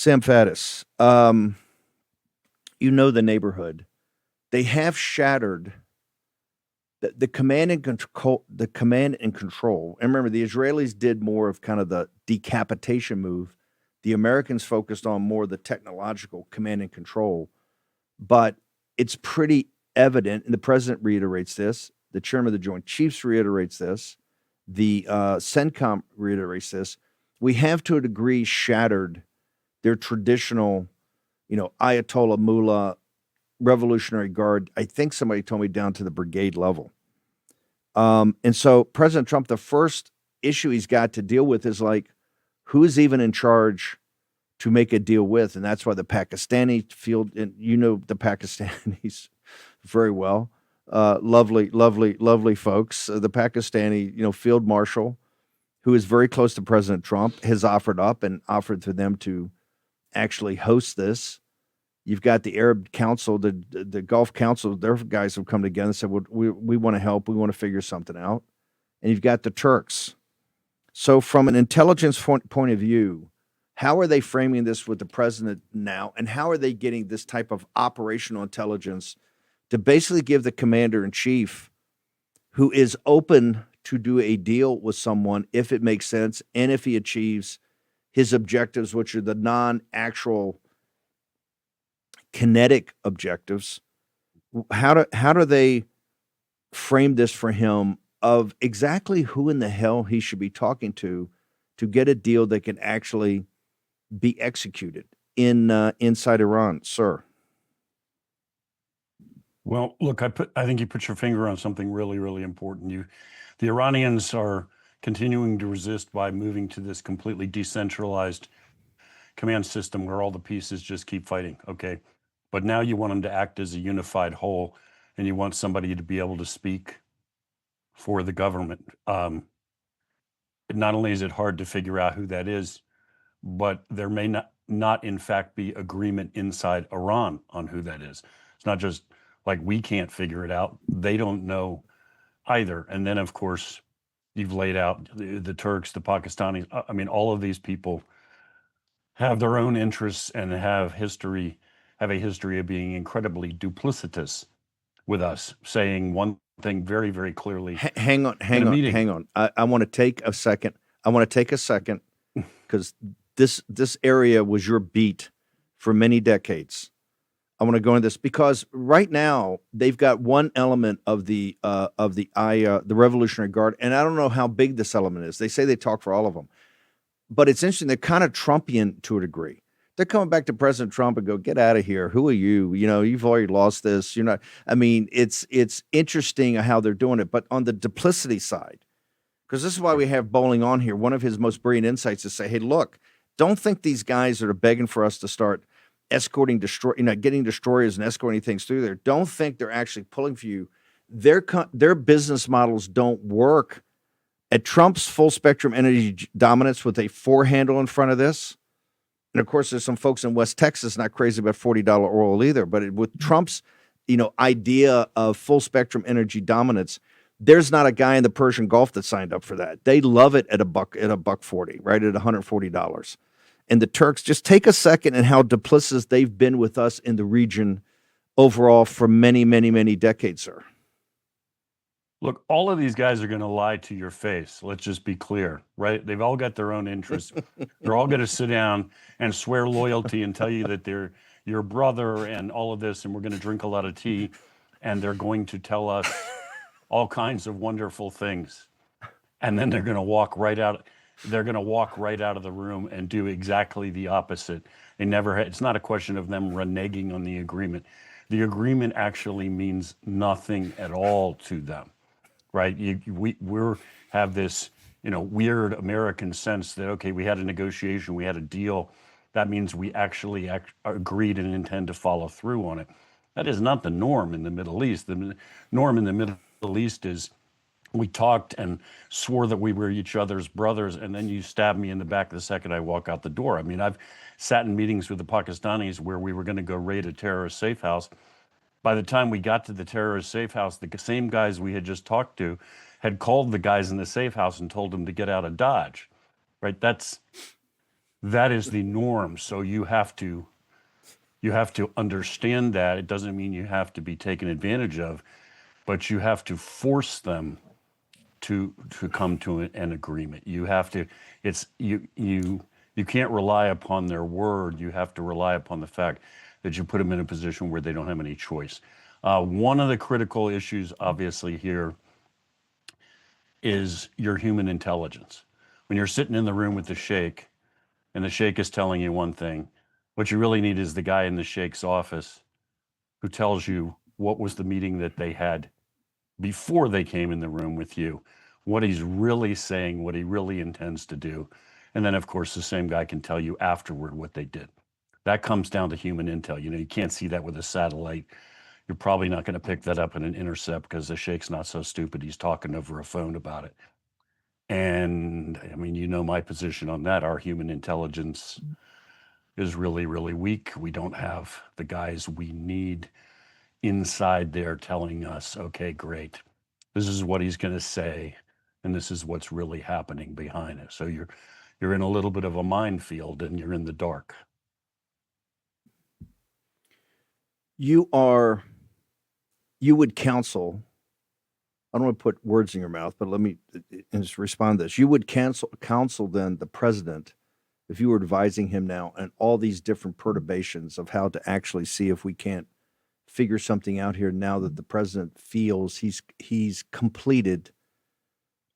Sam Faddis, you know the neighborhood. They have shattered the command and control. The command and control. And remember, the Israelis did more of kind of the decapitation move. The Americans focused on more the technological command and control. But it's pretty evident, and the president reiterates this. The chairman of the Joint Chiefs reiterates this. The CENTCOM reiterates this. We have, to a degree, shattered their traditional, Ayatollah Mullah Revolutionary Guard. I think somebody told me down to the brigade level. And so President Trump, the first issue he's got to deal with is like, who's even in charge to make a deal with? And that's why the Pakistani field, and the Pakistanis very well, lovely, lovely, lovely folks. The Pakistani, field marshal, who is very close to President Trump, has offered for them to actually host this. You've got the Arab Council, the Gulf Council, their guys have come together and said, well, we want to help. We want to figure something out. And you've got the Turks. So from an intelligence point of view, how are they framing this with the president now? And how are they getting this type of operational intelligence to basically give the commander-in-chief, who is open to do a deal with someone if it makes sense and if he achieves his objectives, which are the non-actual kinetic objectives? How do they frame this for him of exactly who in the hell he should be talking to get a deal that can actually be executed inside Iran, sir? Well, look, I think you put your finger on something really, really important. The Iranians are continuing to resist by moving to this completely decentralized command system where all the pieces just keep fighting. Okay. But now you want them to act as a unified whole, and you want somebody to be able to speak for the government. Not only is it hard to figure out who that is, but there may not in fact be agreement inside Iran on who that is. It's not just like we can't figure it out. They don't know either. And then, of course, you've laid out the Turks, the Pakistanis. I mean, all of these people have their own interests and have a history of being incredibly duplicitous with us, saying one thing very, very clearly. Hang on. I want to take a second. Because this area was your beat for many decades. I want to go into this because right now they've got one element of the Revolutionary Guard, and I don't know how big this element is. They say they talk for all of them, but it's interesting. They're kind of Trumpian to a degree. They're coming back to President Trump and go, get out of here. Who are you? You've already lost this. You're not. I mean, it's interesting how they're doing it. But on the duplicity side, because this is why we have Bowling on here, one of his most brilliant insights is say, hey, look, don't think these guys that are begging for us to start escorting, getting destroyers and escorting things through there. Don't think they're actually pulling for you. Their business models don't work. At Trump's full spectrum energy dominance with a 4 handle in front of this, and of course, there's some folks in West Texas not crazy about $40 oil either. But with Trump's, idea of full spectrum energy dominance, there's not a guy in the Persian Gulf that signed up for that. They love it at $140, right? At $140. And the Turks, just take a second and how duplicitous they've been with us in the region overall for many, many, many decades, sir. Look, all of these guys are going to lie to your face. Let's just be clear, right? They've all got their own interests. They're all going to sit down and swear loyalty and tell you that they're your brother and all of this, and we're going to drink a lot of tea, and they're going to tell us all kinds of wonderful things. And then they're going to walk right out. They're going to walk right out of the room and do exactly the opposite. It's not a question of them reneging on the agreement. The agreement actually means nothing at all to them. Right, we have this, weird American sense that okay, we had a negotiation, we had a deal. That means we actually agreed and intend to follow through on it. That is not the norm in the Middle East. The norm in the Middle East is we talked and swore that we were each other's brothers, and then you stab me in the back the second I walk out the door. I mean, I've sat in meetings with the Pakistanis where we were going to go raid a terrorist safe house. By the time we got to the terrorist safe house, the same guys we had just talked to had called the guys in the safe house and told them to get out of Dodge, right? That's that is the norm. So you have to understand that. It doesn't mean you have to be taken advantage of, but you have to force them to come to an agreement. You have to. It's you can't rely upon their word. You have to rely upon the fact that you put them in a position where they don't have any choice. One of the critical issues, obviously, here is your human intelligence. When you're sitting in the room with the sheikh and the sheikh is telling you one thing, what you really need is the guy in the sheikh's office who tells you what was the meeting that they had before they came in the room with you, what he's really saying, what he really intends to do. And then, of course, the same guy can tell you afterward what they did. That comes down to human intel. You know, you can't see that with a satellite. You're probably not going to pick that up in an intercept because the sheikh's not so stupid. He's talking over a phone about it. And I mean, you know my position on that. Our human intelligence is really, really weak. We don't have the guys we need inside there telling us, okay, great, this is what he's going to say, and this is what's really happening behind it. So you're in a little bit of a minefield, and you're in the dark. You would counsel. I don't want to put words in your mouth, but let me just respond to this. You would counsel then the president, if you were advising him now, and all these different perturbations of how to actually see if we can't figure something out here now that the president feels he's completed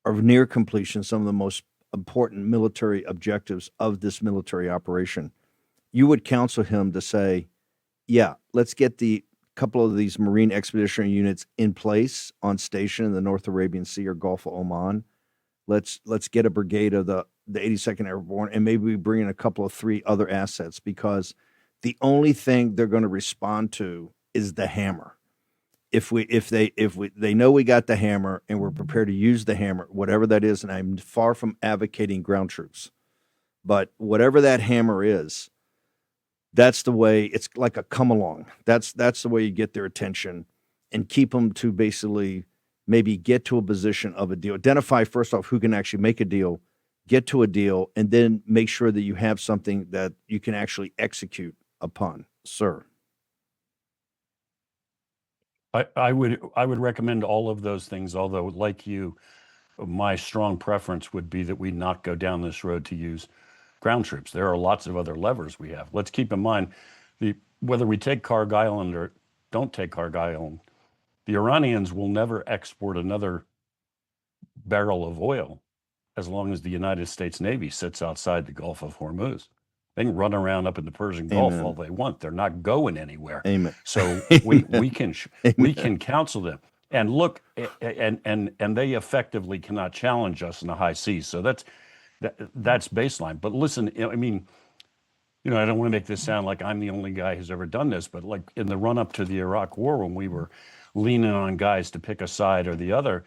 or near completion some of the most important military objectives of this military operation. You would counsel him to say, yeah, let's get the couple of these Marine Expeditionary Units in place on station in the North Arabian Sea or Gulf of Oman. Let's get a brigade of the 82nd Airborne, and maybe we bring in a couple of 3 other assets, because the only thing they're going to respond to is the hammer. If they know we got the hammer and we're prepared to use the hammer, whatever that is, and I'm far from advocating ground troops, but whatever that hammer is, that's the way. It's like a come along. That's the way you get their attention and keep them to basically maybe get to a position of a deal. Identify first off who can actually make a deal, get to a deal, and then make sure that you have something that you can actually execute upon, sir. I would recommend all of those things, although, like you, my strong preference would be that we not go down this road to use ground troops. There are lots of other levers we have. Let's keep in mind whether we take Kharg Island or don't take Kharg Island, the Iranians will never export another barrel of oil as long as the United States Navy sits outside the Gulf of Hormuz. They can run around up in the Persian Gulf all they want. They're not going anywhere. Amen. So we can counsel them. And look, and they effectively cannot challenge us in the high seas. So that's baseline. But listen, I mean, you know, I don't want to make this sound like I'm the only guy who's ever done this, but like in the run up to the Iraq War, when we were leaning on guys to pick a side or the other,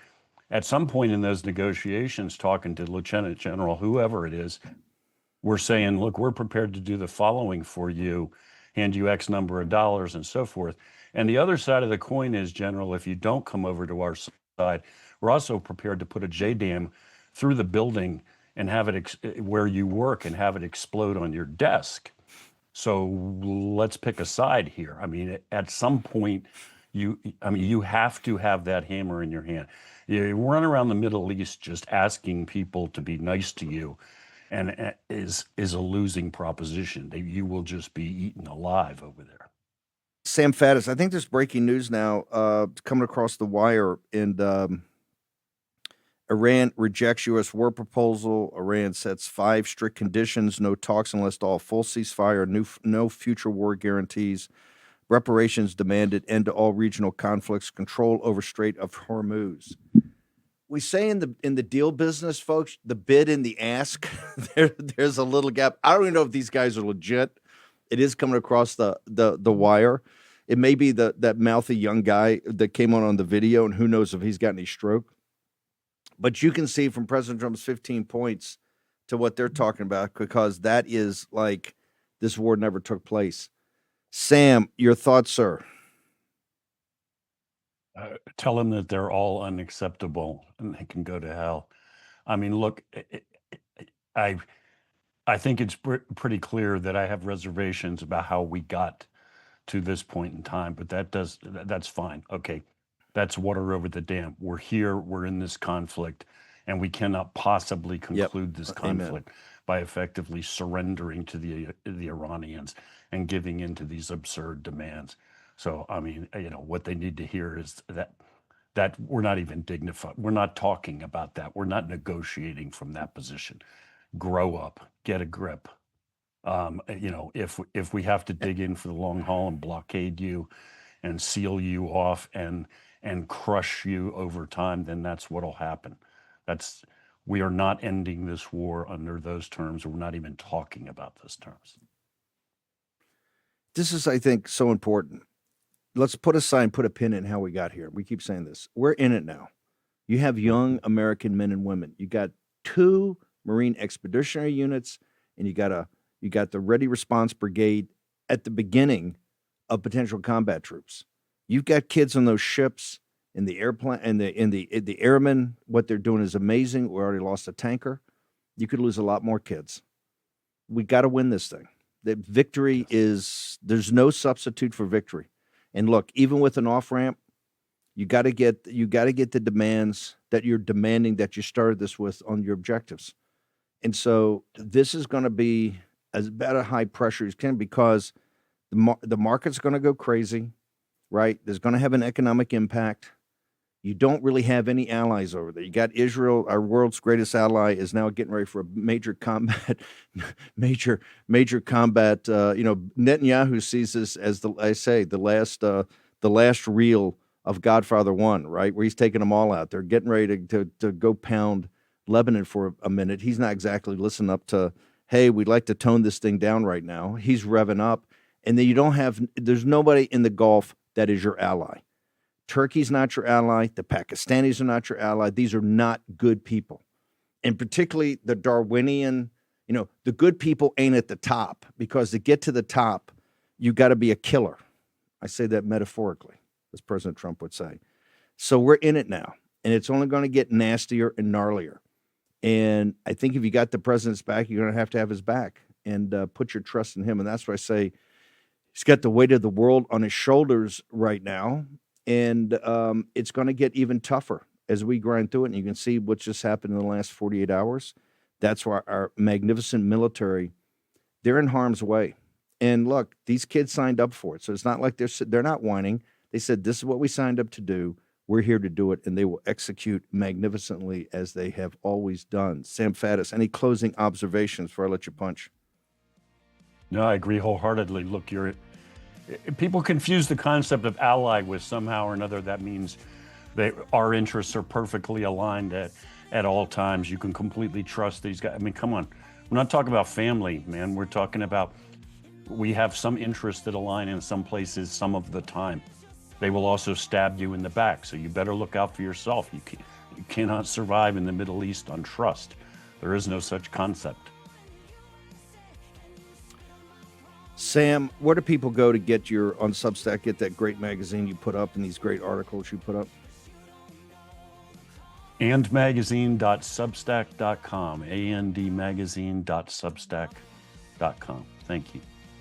at some point in those negotiations, talking to Lieutenant General, whoever it is, we're saying, look, we're prepared to do the following for you, hand you X number of dollars and so forth. And the other side of the coin is, General, if you don't come over to our side, we're also prepared to put a JDAM through the building and have it where you work and have it explode on your desk. So let's pick a side here. I mean, at some point, you have to have that hammer in your hand. You run around the Middle East just asking people to be nice to you, and is a losing proposition. You will just be eaten alive over there. Sam FADDIS, I think there's breaking news now coming across the wire, and Iran rejects U.S. war proposal. Iran sets 5 strict conditions: no talks unless all full ceasefire, no future war guarantees, reparations demanded, end to all regional conflicts, control over Strait of Hormuz. We say in the deal business, folks, the bid and the ask, there's a little gap. I don't even know if these guys are legit. It is coming across the wire. It may be that mouthy young guy that came on the video, and who knows if he's got any stroke. But you can see from President Trump's 15 points to what they're talking about, because that is like this war never took place. Sam, your thoughts, sir? Tell them that they're all unacceptable and they can go to hell. I mean, look, I think it's pretty clear that I have reservations about how we got to this point in time, but that's fine. Okay, that's water over the dam. We're here. We're in this conflict, and we cannot possibly Yep. conclude this Amen. conflict by effectively surrendering to the Iranians and giving in to these absurd demands. So, I mean, what they need to hear is that we're not even dignified. We're not talking about that. We're not negotiating from that position. Grow up, get a grip. If we have to dig in for the long haul and blockade you and seal you off and crush you over time, then that's what'll happen. We are not ending this war under those terms. We're not even talking about those terms. This is, I think, so important. Let's put a pin in how we got here. We keep saying this. We're in it now. You have young American men and women. You got 2 Marine Expeditionary Units, and you got the Ready Response Brigade at the beginning of potential combat troops. You've got kids on those ships in the airplane and the airmen. What they're doing is amazing. We already lost a tanker. You could lose a lot more kids. We got to win this thing. The victory there's no substitute for victory. And look, even with an off ramp, you got to get the demands that you're demanding that you started this with on your objectives. And so this is going to be as about a high pressure as can, because the market's going to go crazy, right? There's going to have an economic impact. You don't really have any allies over there. You got Israel, our world's greatest ally, is now getting ready for a major combat. Netanyahu sees this as the last reel of Godfather 1, right? Where he's taking them all out. They're getting ready to go pound Lebanon for a minute. He's not exactly listening up to, hey, we'd like to tone this thing down right now. He's revving up. And then there's nobody in the Gulf that is your ally. Turkey's not your ally. The Pakistanis are not your ally. These are not good people. And particularly the Darwinian, the good people ain't at the top, because to get to the top, you got to be a killer. I say that metaphorically, as President Trump would say. So we're in it now, and it's only going to get nastier and gnarlier. And I think if you got the president's back, you're going to have his back, and put your trust in him. And that's why I say he's got the weight of the world on his shoulders right now. And it's going to get even tougher as we grind through it. And you can see what just happened in the last 48 hours. That's why our magnificent military, they're in harm's way. And look, these kids signed up for it. So it's not like they're not whining. They said, this is what we signed up to do. We're here to do it. And they will execute magnificently, as they have always done. Sam FADDIS, any closing observations before I let you punch? No, I agree wholeheartedly. Look, people confuse the concept of ally with somehow or another that means our interests are perfectly aligned at all times. You can completely trust these guys. I mean, come on. We're not talking about family, man. We're talking about, we have some interests that align in some places some of the time. They will also stab you in the back, so you better look out for yourself. You cannot survive in the Middle East on trust. There is no such concept. Sam, where do people go to get on Substack, get that great magazine you put up and these great articles you put up? andmagazine.substack.com, andmagazine.substack.com. Thank you.